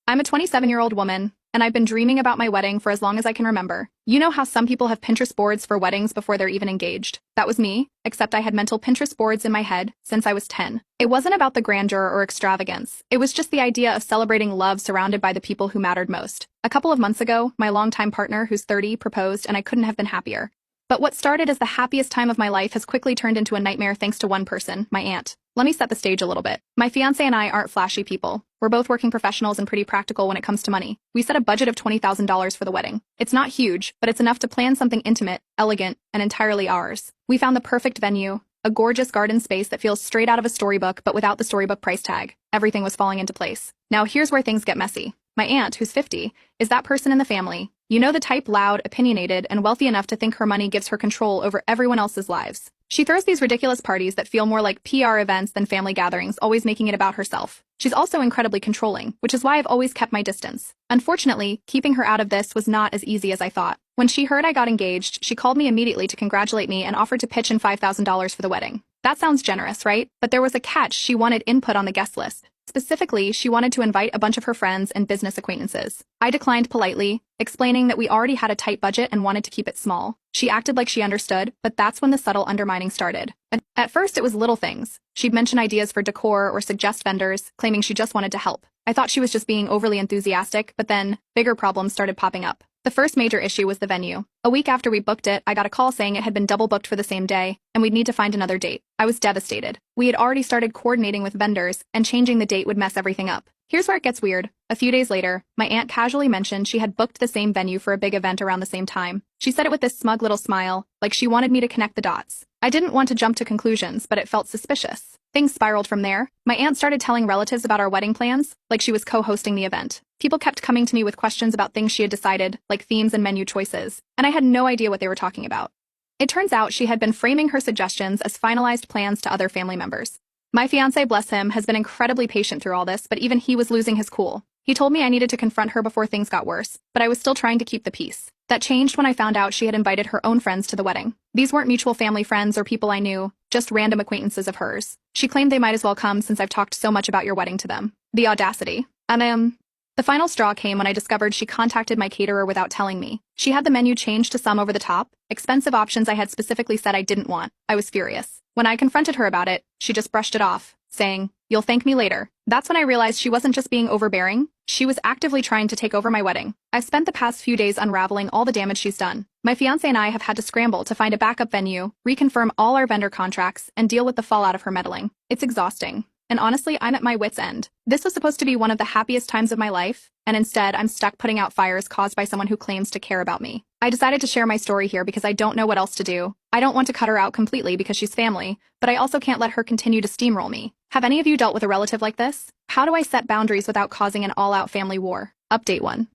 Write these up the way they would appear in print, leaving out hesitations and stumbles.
I'm a 27-year-old woman, and I've been dreaming about my wedding for as long as I can remember. You know how some people have Pinterest boards for weddings before they're even engaged? That was me, except I had mental Pinterest boards in my head since I was 10. It wasn't about the grandeur or extravagance. It was just the idea of celebrating love surrounded by the people who mattered most. A couple of months ago, my longtime partner, who's 30, proposed, and I couldn't have been happier. But what started as the happiest time of my life has quickly turned into a nightmare thanks to one person, my aunt. Let me set the stage a little bit. My fiancé and I aren't flashy people. We're both working professionals and pretty practical when it comes to money. We set a budget of $20,000 for the wedding. It's not huge, but it's enough to plan something intimate, elegant, and entirely ours. We found the perfect venue, a gorgeous garden space that feels straight out of a storybook but without the storybook price tag. Everything was falling into place. Now here's where things get messy. My aunt, who's 50, is that person in the family. You know, the type loud, opinionated, and wealthy enough to think her money gives her control over everyone else's lives. She throws these ridiculous parties that feel more like PR events than family gatherings, always making it about herself. She's also incredibly controlling, which is why I've always kept my distance. Unfortunately, keeping her out of this was not as easy as I thought. When she heard I got engaged, she called me immediately to congratulate me and offered to pitch in $5,000 for the wedding. That sounds generous, right? But there was a catch. She wanted input on the guest list. Specifically, she wanted to invite a bunch of her friends and business acquaintances. I declined politely, explaining that we already had a tight budget and wanted to keep it small. She acted like she understood, but that's when the subtle undermining started. At first, it was little things. She'd mention ideas for decor or suggest vendors, claiming she just wanted to help. I thought she was just being overly enthusiastic, but then bigger problems started popping up. The first major issue was the venue. A week after we booked it, I got a call saying it had been double booked for the same day, and we'd need to find another date. I was devastated. We had already started coordinating with vendors, and changing the date would mess everything up. Here's where it gets weird. A few days later, my aunt casually mentioned she had booked the same venue for a big event around the same time. She said it with this smug little smile, like she wanted me to connect the dots. I didn't want to jump to conclusions, but it felt suspicious. Things spiraled from there. My aunt started telling relatives about our wedding plans, like she was co-hosting the event. People kept coming to me with questions about things she had decided, like themes and menu choices, and I had no idea what they were talking about. It turns out she had been framing her suggestions as finalized plans to other family members. My fiancé, bless him, has been incredibly patient through all this, but even he was losing his cool. He told me I needed to confront her before things got worse, but I was still trying to keep the peace. That changed when I found out she had invited her own friends to the wedding. These weren't mutual family friends or people I knew, just random acquaintances of hers. She claimed they might as well come since I've talked so much about your wedding to them. The audacity. The final straw came when I discovered she contacted my caterer without telling me. She had the menu changed to some over the top, expensive options I had specifically said I didn't want. I was furious. When I confronted her about it, she just brushed it off, saying, "You'll thank me later." That's when I realized she wasn't just being overbearing, she was actively trying to take over my wedding. I've spent the past few days unraveling all the damage she's done. My fiancé and I have had to scramble to find a backup venue, reconfirm all our vendor contracts, and deal with the fallout of her meddling. It's exhausting. And honestly, I'm at my wit's end. This was supposed to be one of the happiest times of my life, and instead I'm stuck putting out fires caused by someone who claims to care about me. I decided to share my story here because I don't know what else to do. I don't want to cut her out completely because she's family, but I also can't let her continue to steamroll me. Have any of you dealt with a relative like this? How do I set boundaries without causing an all-out family war? Update 1.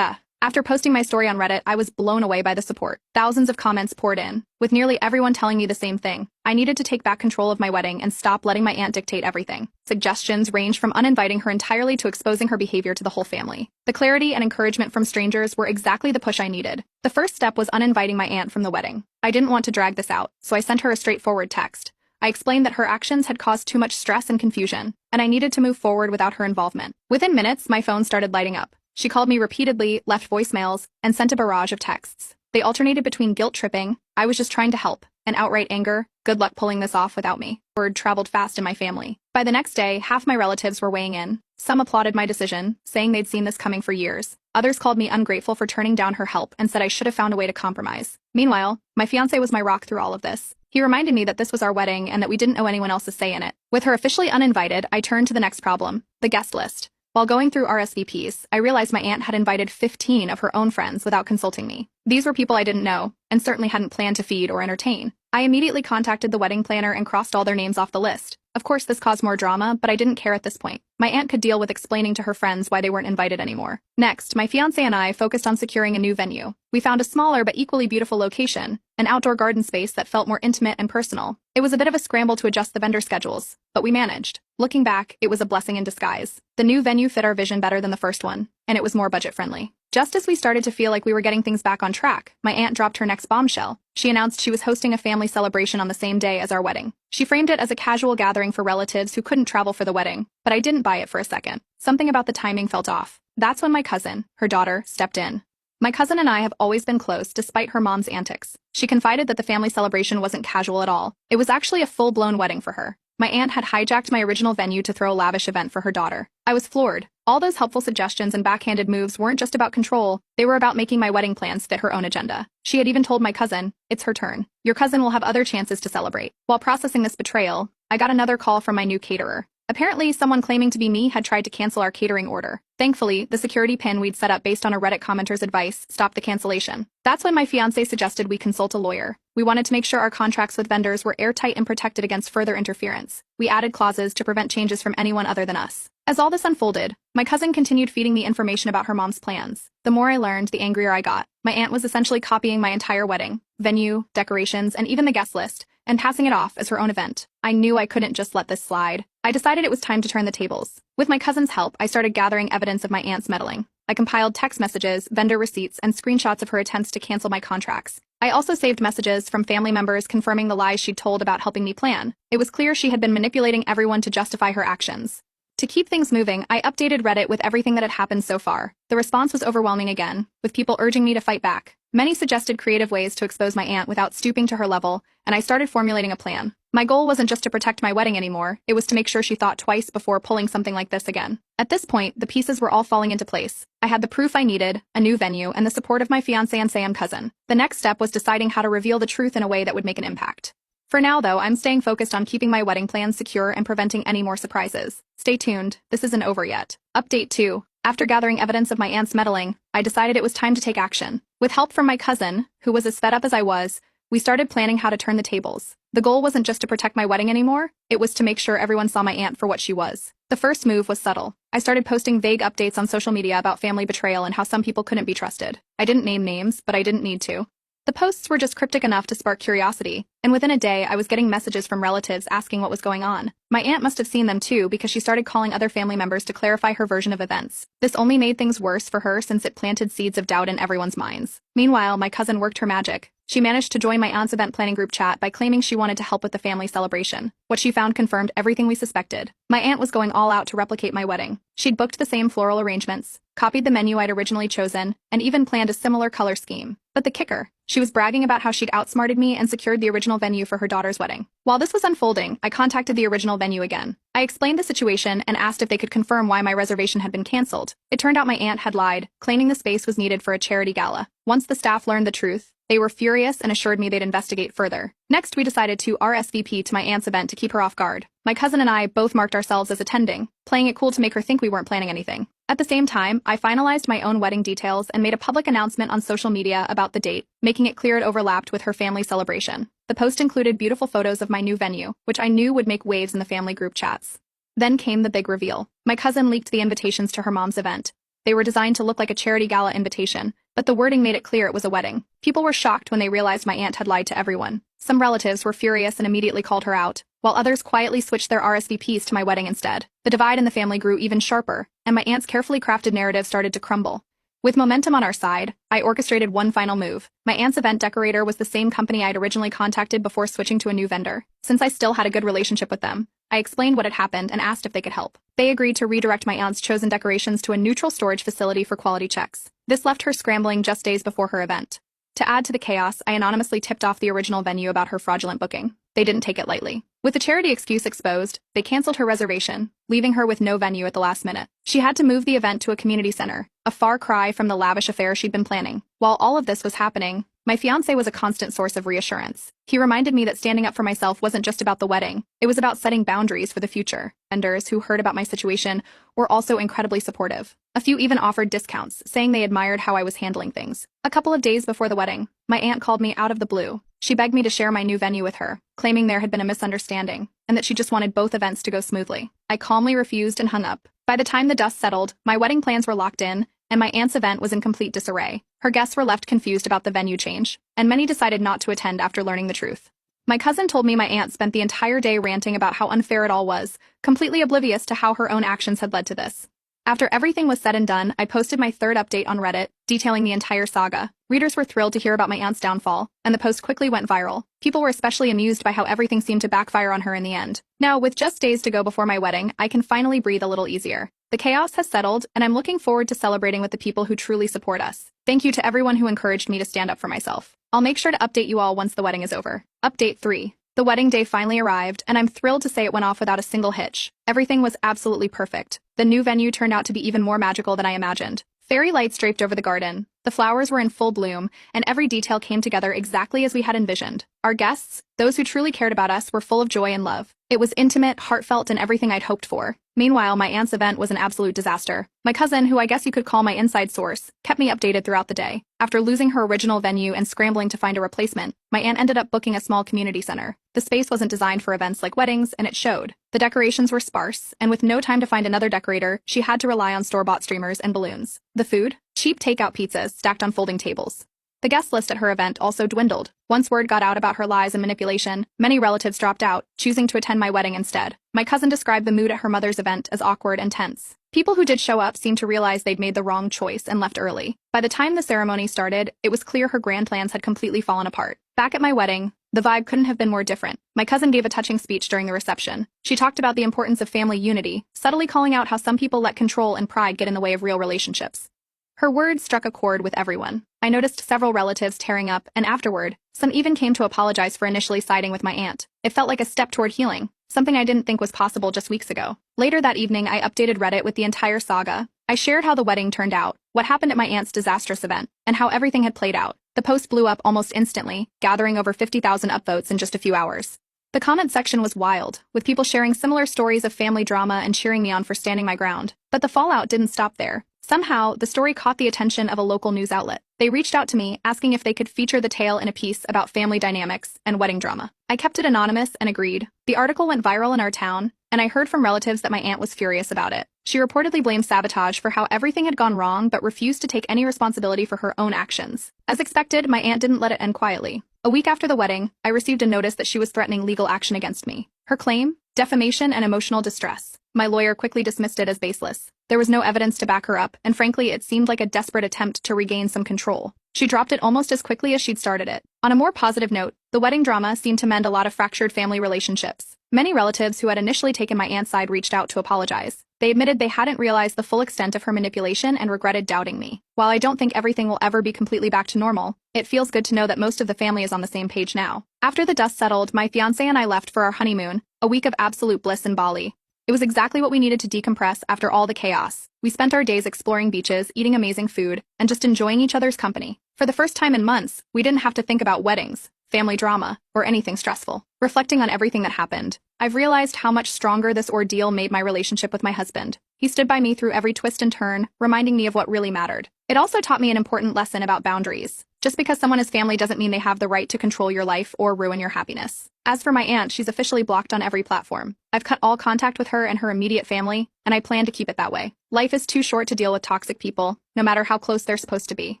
After posting my story on Reddit, I was blown away by the support. Thousands of comments poured in, with nearly everyone telling me the same thing. I needed to take back control of my wedding and stop letting my aunt dictate everything. Suggestions ranged from uninviting her entirely to exposing her behavior to the whole family. The clarity and encouragement from strangers were exactly the push I needed. The first step was uninviting my aunt from the wedding. I didn't want to drag this out, so I sent her a straightforward text. I explained that her actions had caused too much stress and confusion, and I needed to move forward without her involvement. Within minutes, my phone started lighting up. She called me repeatedly, left voicemails, and sent a barrage of texts. They alternated between guilt-tripping, "I was just trying to help," and outright anger, "Good luck pulling this off without me." Word traveled fast in my family. By the next day, half my relatives were weighing in. Some applauded my decision, saying they'd seen this coming for years. Others called me ungrateful for turning down her help and said I should have found a way to compromise. Meanwhile, my fiancé was my rock through all of this. He reminded me that this was our wedding and that we didn't owe anyone else's say in it. With her officially uninvited, I turned to the next problem, the guest list. While going through RSVPs, I realized my aunt had invited 15 of her own friends without consulting me. These were people I didn't know, and certainly hadn't planned to feed or entertain. I immediately contacted the wedding planner and crossed all their names off the list. Of course, this caused more drama, but I didn't care at this point. My aunt could deal with explaining to her friends why they weren't invited anymore. Next, my fiancé and I focused on securing a new venue. We found a smaller but equally beautiful location, an outdoor garden space that felt more intimate and personal. It was a bit of a scramble to adjust the vendor schedules, but we managed. Looking back, it was a blessing in disguise. The new venue fit our vision better than the first one, and it was more budget-friendly. Just as we started to feel like we were getting things back on track, my aunt dropped her next bombshell. She announced she was hosting a family celebration on the same day as our wedding. She framed it as a casual gathering for relatives who couldn't travel for the wedding, but I didn't buy it for a second. Something about the timing felt off. That's when my cousin, her daughter, stepped in. My cousin and I have always been close despite her mom's antics. She confided that the family celebration wasn't casual at all. It was actually a full-blown wedding for her. My aunt had hijacked my original venue to throw a lavish event for her daughter. I was floored. All those helpful suggestions and backhanded moves weren't just about control, they were about making my wedding plans fit her own agenda. She had even told my cousin, "It's her turn. Your cousin will have other chances to celebrate." While processing this betrayal, I got another call from my new caterer. Apparently, someone claiming to be me had tried to cancel our catering order. Thankfully, the security pin we'd set up based on a Reddit commenter's advice stopped the cancellation. That's when my fiancé suggested we consult a lawyer. We wanted to make sure our contracts with vendors were airtight and protected against further interference. We added clauses to prevent changes from anyone other than us. As all this unfolded, my cousin continued feeding me information about her mom's plans. The more I learned, the angrier I got. My aunt was essentially copying my entire wedding, venue, decorations, and even the guest list, and passing it off as her own event. I knew I couldn't just let this slide. I decided it was time to turn the tables. With my cousin's help, I started gathering evidence of my aunt's meddling. I compiled text messages, vendor receipts, and screenshots of her attempts to cancel my contracts. I also saved messages from family members confirming the lies she'd told about helping me plan. It was clear she had been manipulating everyone to justify her actions. To keep things moving, I updated Reddit with everything that had happened so far. The response was overwhelming again, with people urging me to fight back. Many suggested creative ways to expose my aunt without stooping to her level, and I started formulating a plan. My goal wasn't just to protect my wedding anymore, it was to make sure she thought twice before pulling something like this again. At this point, the pieces were all falling into place. I had the proof I needed, a new venue, and the support of my fiancé and Sam cousin. The next step was deciding how to reveal the truth in a way that would make an impact. For now, though, I'm staying focused on keeping my wedding plans secure and preventing any more surprises. Stay tuned, this isn't over yet. Update 2. After gathering evidence of my aunt's meddling, I decided it was time to take action. With help from my cousin, who was as fed up as I was, we started planning how to turn the tables. The goal wasn't just to protect my wedding anymore, it was to make sure everyone saw my aunt for what she was. The first move was subtle. I started posting vague updates on social media about family betrayal and how some people couldn't be trusted. I didn't name names, but I didn't need to. The posts were just cryptic enough to spark curiosity, and within a day I was getting messages from relatives asking what was going on. My aunt must have seen them too because she started calling other family members to clarify her version of events. This only made things worse for her since it planted seeds of doubt in everyone's minds. Meanwhile, my cousin worked her magic. She managed to join my aunt's event planning group chat by claiming she wanted to help with the family celebration. What she found confirmed everything we suspected. My aunt was going all out to replicate my wedding. She'd booked the same floral arrangements, copied the menu I'd originally chosen, and even planned a similar color scheme. But the kicker, she was bragging about how she'd outsmarted me and secured the original venue for her daughter's wedding. While this was unfolding, I contacted the original venue again. I explained the situation and asked if they could confirm why my reservation had been canceled. It turned out my aunt had lied, claiming the space was needed for a charity gala. Once the staff learned the truth, they were furious and assured me they'd investigate further. Next, we decided to RSVP to my aunt's event to keep her off guard. My cousin and I both marked ourselves as attending, playing it cool to make her think we weren't planning anything. At the same time, I finalized my own wedding details and made a public announcement on social media about the date, making it clear it overlapped with her family celebration. The post included beautiful photos of my new venue, which I knew would make waves in the family group chats. Then came the big reveal. My cousin leaked the invitations to her mom's event. They were designed to look like a charity gala invitation, but the wording made it clear it was a wedding. People were shocked when they realized my aunt had lied to everyone. Some relatives were furious and immediately called her out, while others quietly switched their RSVPs to my wedding instead. The divide in the family grew even sharper, and my aunt's carefully crafted narrative started to crumble. With momentum on our side, I orchestrated one final move. My aunt's event decorator was the same company I'd originally contacted before switching to a new vendor. Since I still had a good relationship with them, I explained what had happened and asked if they could help. They agreed to redirect my aunt's chosen decorations to a neutral storage facility for quality checks. This left her scrambling just days before her event. To add to the chaos, I anonymously tipped off the original venue about her fraudulent booking. They didn't take it lightly. With the charity excuse exposed, they canceled her reservation, leaving her with no venue at the last minute. She had to move the event to a community center, a far cry from the lavish affair she'd been planning. While all of this was happening, my fiancé was a constant source of reassurance. He reminded me that standing up for myself wasn't just about the wedding, it was about setting boundaries for the future. Vendors who heard about my situation were also incredibly supportive. A few even offered discounts, saying they admired how I was handling things. A couple of days before the wedding, my aunt called me out of the blue. She begged me to share my new venue with her, claiming there had been a misunderstanding, and that she just wanted both events to go smoothly. I calmly refused and hung up. By the time the dust settled, my wedding plans were locked in, and my aunt's event was in complete disarray. Her guests were left confused about the venue change, and many decided not to attend after learning the truth. My cousin told me my aunt spent the entire day ranting about how unfair it all was, completely oblivious to how her own actions had led to this. After everything was said and done, I posted my third update on Reddit, detailing the entire saga. Readers were thrilled to hear about my aunt's downfall, and the post quickly went viral. People were especially amused by how everything seemed to backfire on her in the end. Now, with just days to go before my wedding, I can finally breathe a little easier. The chaos has settled, and I'm looking forward to celebrating with the people who truly support us. Thank you to everyone who encouraged me to stand up for myself. I'll make sure to update you all once the wedding is over. Update 3. The wedding day finally arrived, and I'm thrilled to say it went off without a single hitch. Everything was absolutely perfect. The new venue turned out to be even more magical than I imagined. Fairy lights draped over the garden. The flowers were in full bloom, and every detail came together exactly as we had envisioned. Our guests, those who truly cared about us, were full of joy and love. It was intimate, heartfelt, and everything I'd hoped for. Meanwhile, my aunt's event was an absolute disaster. My cousin, who I guess you could call my inside source, kept me updated throughout the day. After losing her original venue and scrambling to find a replacement, my aunt ended up booking a small community center. The space wasn't designed for events like weddings, and it showed. The decorations were sparse, and with no time to find another decorator, she had to rely on store-bought streamers and balloons. The food? Cheap takeout pizzas stacked on folding tables. The guest list at her event also dwindled. Once word got out about her lies and manipulation, many relatives dropped out, choosing to attend my wedding instead. My cousin described the mood at her mother's event as awkward and tense. People who did show up seemed to realize they'd made the wrong choice and left early. By the time the ceremony started, it was clear her grand plans had completely fallen apart. Back at my wedding, the vibe couldn't have been more different. My cousin gave a touching speech during the reception. She talked about the importance of family unity, subtly calling out how some people let control and pride get in the way of real relationships. Her words struck a chord with everyone. I noticed several relatives tearing up, and afterward, some even came to apologize for initially siding with my aunt. It felt like a step toward healing, something I didn't think was possible just weeks ago. Later that evening, I updated Reddit with the entire saga. I shared how the wedding turned out, what happened at my aunt's disastrous event, and how everything had played out. The post blew up almost instantly, gathering over 50,000 upvotes in just a few hours. The comment section was wild, with people sharing similar stories of family drama and cheering me on for standing my ground. But the fallout didn't stop there. Somehow, the story caught the attention of a local news outlet. They reached out to me, asking if they could feature the tale in a piece about family dynamics and wedding drama. I kept it anonymous and agreed. The article went viral in our town, and I heard from relatives that my aunt was furious about it. She reportedly blamed sabotage for how everything had gone wrong but refused to take any responsibility for her own actions. As expected, my aunt didn't let it end quietly. A week after the wedding, I received a notice that she was threatening legal action against me. Her claim? Defamation and emotional distress. My lawyer quickly dismissed it as baseless. There was no evidence to back her up, and frankly, it seemed like a desperate attempt to regain some control. She dropped it almost as quickly as she'd started it. On a more positive note, the wedding drama seemed to mend a lot of fractured family relationships. Many relatives who had initially taken my aunt's side reached out to apologize. They admitted they hadn't realized the full extent of her manipulation and regretted doubting me. While I don't think everything will ever be completely back to normal, it feels good to know that most of the family is on the same page now. After the dust settled, my fiancé and I left for our honeymoon, a week of absolute bliss in Bali. It was exactly what we needed to decompress after all the chaos. We spent our days exploring beaches, eating amazing food, and just enjoying each other's company. For the first time in months, we didn't have to think about weddings, family drama, or anything stressful. Reflecting on everything that happened, I've realized how much stronger this ordeal made my relationship with my husband. He stood by me through every twist and turn, reminding me of what really mattered. It also taught me an important lesson about boundaries. Just because someone is family doesn't mean they have the right to control your life or ruin your happiness. As for my aunt, she's officially blocked on every platform. I've cut all contact with her and her immediate family, and I plan to keep it that way. Life is too short to deal with toxic people, no matter how close they're supposed to be.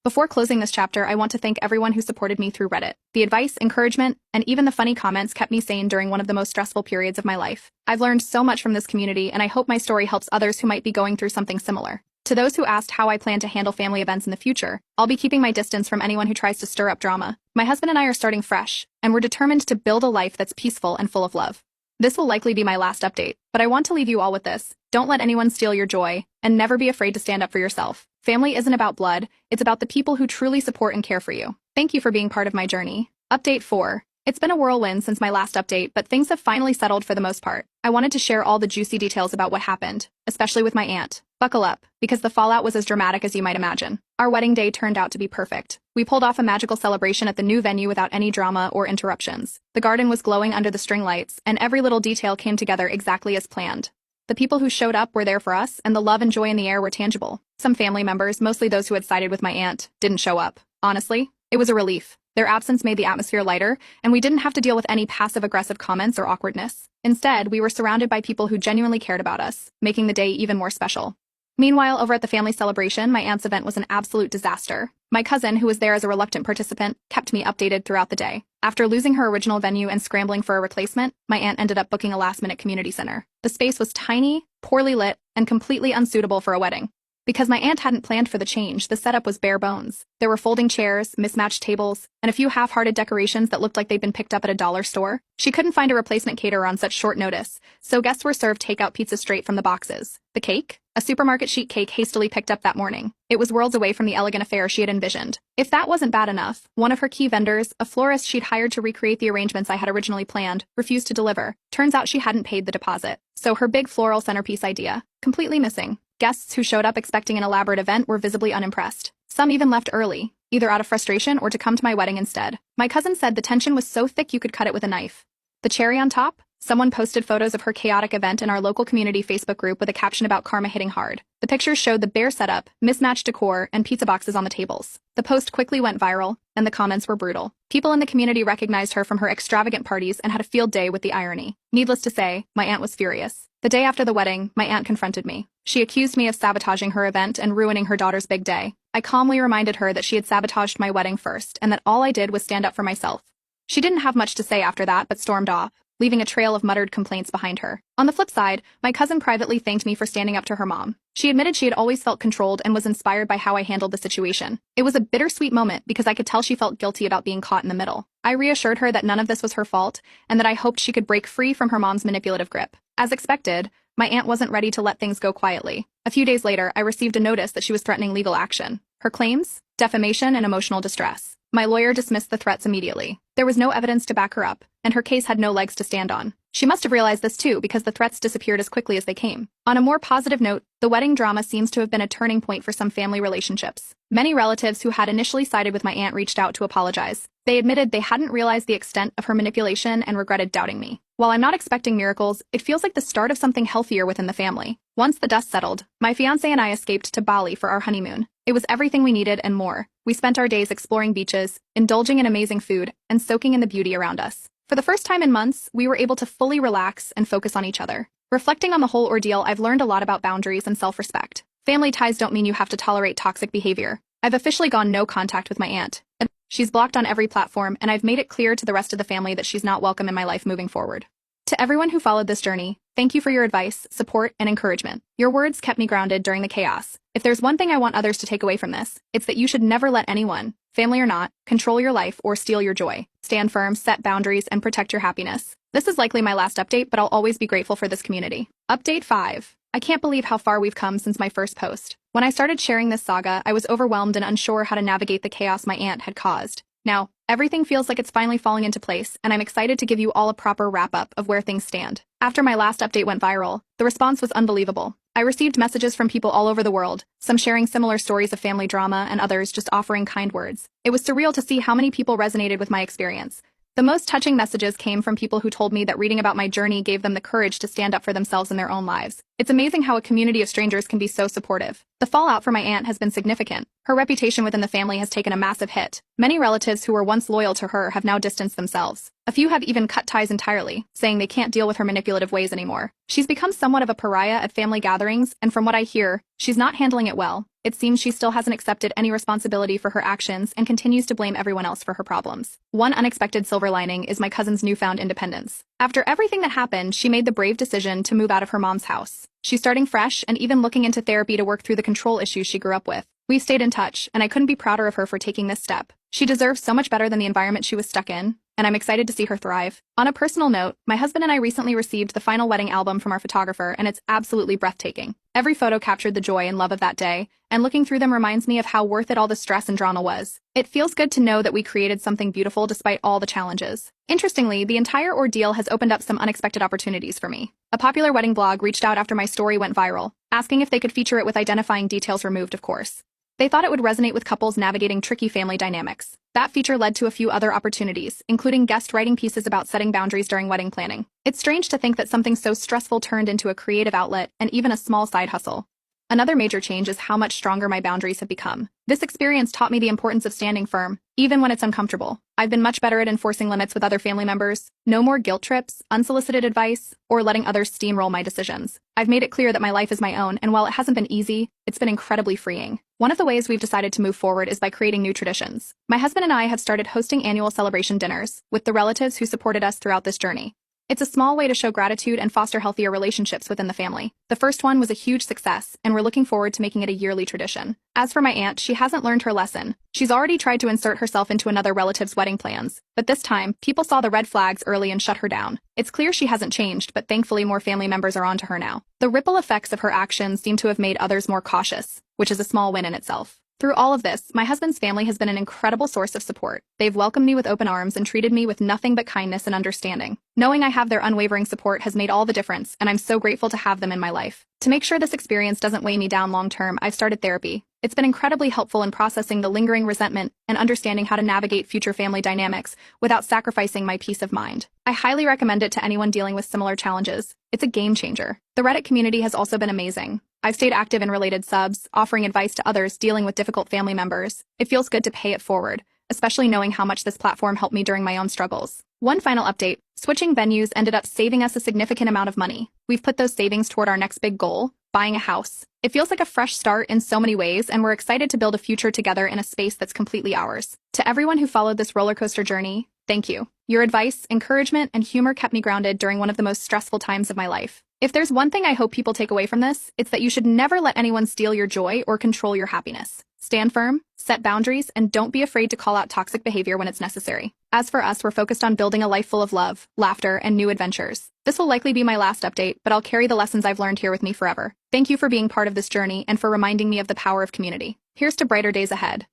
Before closing this chapter, I want to thank everyone who supported me through Reddit. The advice, encouragement, and even the funny comments kept me sane during one of the most stressful periods of my life. I've learned so much from this community, and I hope my story helps others who might be going through something similar. To those who asked how I plan to handle family events in the future, I'll be keeping my distance from anyone who tries to stir up drama. My husband and I are starting fresh, and we're determined to build a life that's peaceful and full of love. This will likely be my last update, but I want to leave you all with this. Don't let anyone steal your joy, and never be afraid to stand up for yourself. Family isn't about blood, it's about the people who truly support and care for you. Thank you for being part of my journey. Update 4. It's been a whirlwind since my last update, but things have finally settled for the most part. I wanted to share all the juicy details about what happened, especially with my aunt. Buckle up, because the fallout was as dramatic as you might imagine. Our wedding day turned out to be perfect. We pulled off a magical celebration at the new venue without any drama or interruptions. The garden was glowing under the string lights, and every little detail came together exactly as planned. The people who showed up were there for us, and the love and joy in the air were tangible. Some family members, mostly those who had sided with my aunt, didn't show up. Honestly, it was a relief. Their absence made the atmosphere lighter, and we didn't have to deal with any passive-aggressive comments or awkwardness. Instead, we were surrounded by people who genuinely cared about us, making the day even more special. Meanwhile, over at the family celebration, my aunt's event was an absolute disaster. My cousin, who was there as a reluctant participant, kept me updated throughout the day. After losing her original venue and scrambling for a replacement, my aunt ended up booking a last-minute community center. The space was tiny, poorly lit, and completely unsuitable for a wedding. Because my aunt hadn't planned for the change, the setup was bare bones. There were folding chairs, mismatched tables, and a few half-hearted decorations that looked like they'd been picked up at a dollar store. She couldn't find a replacement caterer on such short notice, so guests were served takeout pizza straight from the boxes. The cake? A supermarket sheet cake hastily picked up that morning. It was worlds away from the elegant affair she had envisioned. If that wasn't bad enough, one of her key vendors, a florist she'd hired to recreate the arrangements I had originally planned, refused to deliver. Turns out she hadn't paid the deposit. So her big floral centerpiece idea, completely missing. Guests who showed up expecting an elaborate event were visibly unimpressed. Some even left early, either out of frustration or to come to my wedding instead. My cousin said the tension was so thick you could cut it with a knife. The cherry on top? Someone posted photos of her chaotic event in our local community Facebook group with a caption about karma hitting hard. The pictures showed the bare setup, mismatched decor, and pizza boxes on the tables. The post quickly went viral, and the comments were brutal. People in the community recognized her from her extravagant parties and had a field day with the irony. Needless to say, my aunt was furious. The day after the wedding, my aunt confronted me. She accused me of sabotaging her event and ruining her daughter's big day. I calmly reminded her that she had sabotaged my wedding first and that all I did was stand up for myself. She didn't have much to say after that but stormed off, leaving a trail of muttered complaints behind her. On the flip side, my cousin privately thanked me for standing up to her mom. She admitted she had always felt controlled and was inspired by how I handled the situation. It was a bittersweet moment because I could tell she felt guilty about being caught in the middle. I reassured her that none of this was her fault and that I hoped she could break free from her mom's manipulative grip. As expected, my aunt wasn't ready to let things go quietly. A few days later, I received a notice that she was threatening legal action. Her claims? Defamation and emotional distress. My lawyer dismissed the threats immediately. There was no evidence to back her up, and her case had no legs to stand on. She must have realized this too because the threats disappeared as quickly as they came. On a more positive note, the wedding drama seems to have been a turning point for some family relationships. Many relatives who had initially sided with my aunt reached out to apologize. They admitted they hadn't realized the extent of her manipulation and regretted doubting me. While I'm not expecting miracles, it feels like the start of something healthier within the family. Once the dust settled, my fiancé and I escaped to Bali for our honeymoon. It was everything we needed and more. We spent our days exploring beaches, indulging in amazing food, and soaking in the beauty around us. For the first time in months, we were able to fully relax and focus on each other. Reflecting on the whole ordeal, I've learned a lot about boundaries and self-respect. Family ties don't mean you have to tolerate toxic behavior. I've officially gone no contact with my aunt. She's blocked on every platform, and I've made it clear to the rest of the family that she's not welcome in my life moving forward. To everyone who followed this journey, thank you for your advice, support, and encouragement. Your words kept me grounded during the chaos. If there's one thing I want others to take away from this, it's that you should never let anyone, family or not, control your life or steal your joy. Stand firm, set boundaries, and protect your happiness. This is likely my last update, but I'll always be grateful for this community. Update 5. I can't believe how far we've come since my first post. When I started sharing this saga, I was overwhelmed and unsure how to navigate the chaos my aunt had caused. Now, everything feels like it's finally falling into place, and I'm excited to give you all a proper wrap-up of where things stand. After my last update went viral, the response was unbelievable. I received messages from people all over the world, some sharing similar stories of family drama and others just offering kind words. It was surreal to see how many people resonated with my experience. The most touching messages came from people who told me that reading about my journey gave them the courage to stand up for themselves in their own lives. It's amazing how a community of strangers can be so supportive. The fallout for my aunt has been significant. Her reputation within the family has taken a massive hit. Many relatives who were once loyal to her have now distanced themselves. A few have even cut ties entirely, saying they can't deal with her manipulative ways anymore. She's become somewhat of a pariah at family gatherings, and from what I hear, she's not handling it well. It seems she still hasn't accepted any responsibility for her actions and continues to blame everyone else for her problems. One unexpected silver lining is my cousin's newfound independence. After everything that happened, she made the brave decision to move out of her mom's house. She's starting fresh and even looking into therapy to work through the control issues she grew up with. We've stayed in touch, and I couldn't be prouder of her for taking this step. She deserves so much better than the environment she was stuck in, and I'm excited to see her thrive. On a personal note, my husband and I recently received the final wedding album from our photographer, and it's absolutely breathtaking. Every photo captured the joy and love of that day, and looking through them reminds me of how worth it all the stress and drama was. It feels good to know that we created something beautiful despite all the challenges. Interestingly, the entire ordeal has opened up some unexpected opportunities for me. A popular wedding blog reached out after my story went viral, asking if they could feature it with identifying details removed, of course. They thought it would resonate with couples navigating tricky family dynamics. That feature led to a few other opportunities, including guest writing pieces about setting boundaries during wedding planning. It's strange to think that something so stressful turned into a creative outlet and even a small side hustle. Another major change is how much stronger my boundaries have become. This experience taught me the importance of standing firm, even when it's uncomfortable. I've been much better at enforcing limits with other family members. No more guilt trips, unsolicited advice, or letting others steamroll my decisions. I've made it clear that my life is my own, and while it hasn't been easy, it's been incredibly freeing. One of the ways we've decided to move forward is by creating new traditions. My husband and I have started hosting annual celebration dinners with the relatives who supported us throughout this journey. It's a small way to show gratitude and foster healthier relationships within the family. The first one was a huge success, and we're looking forward to making it a yearly tradition. As for my aunt, she hasn't learned her lesson. She's already tried to insert herself into another relative's wedding plans, but this time, people saw the red flags early and shut her down. It's clear she hasn't changed, but thankfully more family members are onto her now. The ripple effects of her actions seem to have made others more cautious, which is a small win in itself. Through all of this, my husband's family has been an incredible source of support. They've welcomed me with open arms and treated me with nothing but kindness and understanding. Knowing I have their unwavering support has made all the difference, and I'm so grateful to have them in my life. To make sure this experience doesn't weigh me down long term, I've started therapy. It's been incredibly helpful in processing the lingering resentment and understanding how to navigate future family dynamics without sacrificing my peace of mind. I highly recommend it to anyone dealing with similar challenges. It's a game changer. The Reddit community has also been amazing. I've stayed active in related subs, offering advice to others dealing with difficult family members. It feels good to pay it forward, especially knowing how much this platform helped me during my own struggles. One final update, switching venues ended up saving us a significant amount of money. We've put those savings toward our next big goal, buying a house. It feels like a fresh start in so many ways, and we're excited to build a future together in a space that's completely ours. To everyone who followed this roller coaster journey, thank you. Your advice, encouragement, and humor kept me grounded during one of the most stressful times of my life. If there's one thing I hope people take away from this, it's that you should never let anyone steal your joy or control your happiness. Stand firm, set boundaries, and don't be afraid to call out toxic behavior when it's necessary. As for us, we're focused on building a life full of love, laughter, and new adventures. This will likely be my last update, but I'll carry the lessons I've learned here with me forever. Thank you for being part of this journey and for reminding me of the power of community. Here's to brighter days ahead.